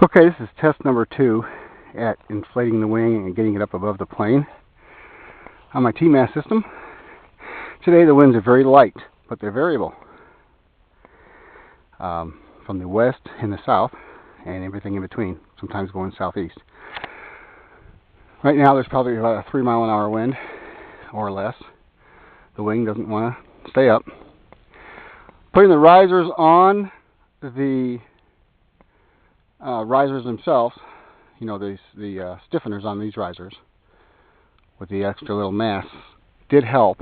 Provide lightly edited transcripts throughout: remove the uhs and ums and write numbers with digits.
Okay, this is test number 2 at inflating the wing and getting it up above the plane on my T-Mast system. Today the winds are very light, but they're variable from the west and the south and everything in between, sometimes going southeast. Right now there's probably about a 3-mile-an-hour wind or less. The wing doesn't want to stay up. Putting the risers on the risers themselves, you know, the stiffeners on these risers with the extra little mass did help,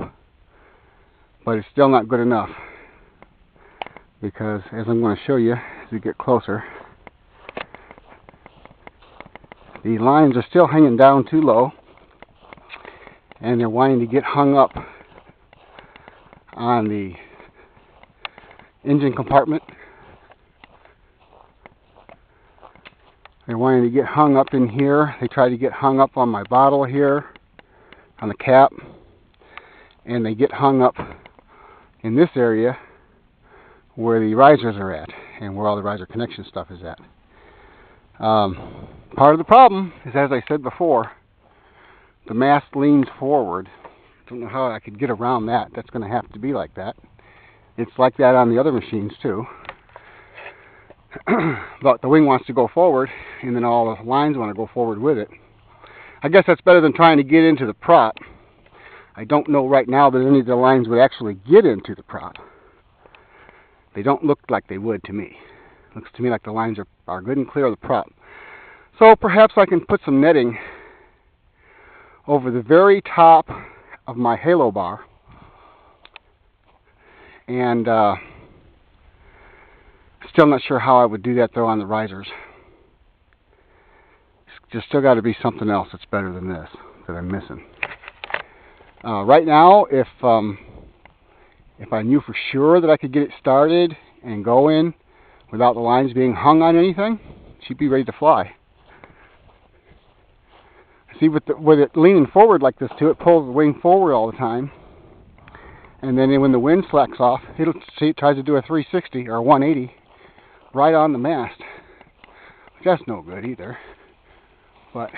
but it's still not good enough, because as I'm going to show you as we get closer, the lines are still hanging down too low and they're wanting to get hung up on the engine compartment. They're wanting to get hung up in here. They try to get hung up on my bottle here, on the cap, and they get hung up in this area where the risers are at and where all the riser connection stuff is at. Part of the problem is, as I said before, the mast leans forward. I don't know how I could get around that. That's going to have to be like that. It's like that on the other machines too. But the wing wants to go forward, and then all the lines want to go forward with it. I guess that's better than trying to get into the prop. I don't know right now that any of the lines would actually get into the prop. They don't look like they would to me. It looks to me like the lines are good and clear of the prop. So perhaps I can put some netting over the very top of my halo bar, and still not sure how I would do that though on the risers. There's still got to be something else that's better than this that I'm missing. Right now, if I knew for sure that I could get it started and going without the lines being hung on anything, she'd be ready to fly. See, with it leaning forward like this too, it pulls the wing forward all the time. And then when the wind slacks off, it tries to do a 360 or a 180 right on the mast. That's no good either. But,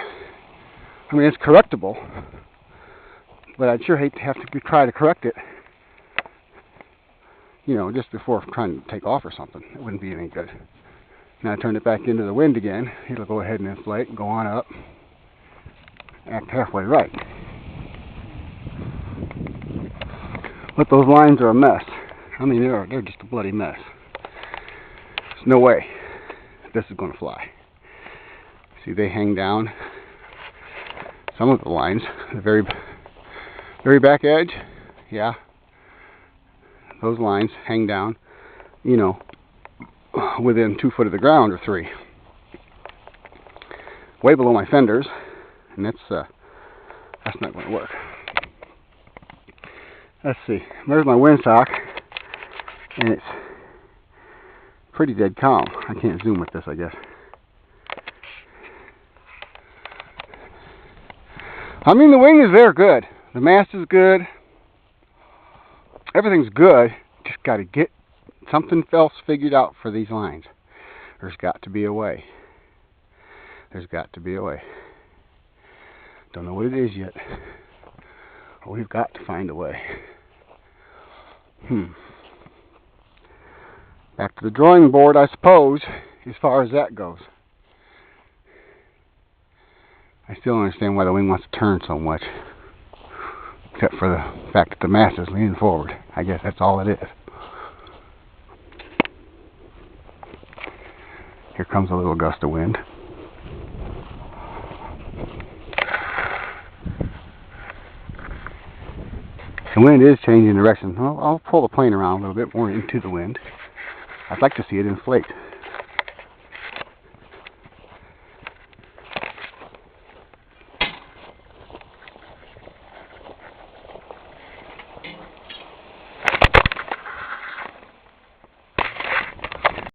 I mean, it's correctable. But I'd sure hate to have to try to correct it, you know, just before trying to take off or something. It wouldn't be any good. Now I turn it back into the wind again. It'll go ahead and inflate and go on up. Act halfway right. But those lines are a mess. I mean, they're just a bloody mess. There's no way this is going to fly. See, they hang down. Some of the lines, the very back edge, yeah, those lines hang down, you know, within 2 foot of the ground or 3, way below my fenders, and that's not going to work. Let's see. There's my windsock, and it's pretty dead calm. I can't zoom with this, I guess. I mean, the wing is there good. The mast is good. Everything's good. Just got to get something else figured out for these lines. There's got to be a way. There's got to be a way. Don't know what it is yet. But we've got to find a way. Back to the drawing board, I suppose, as far as that goes. I still don't understand why the wing wants to turn so much, except for the fact that the mast is leaning forward. I guess that's all it is. Here comes a little gust of wind. The wind is changing direction. I'll pull the plane around a little bit more into the wind. I'd like to see it inflate.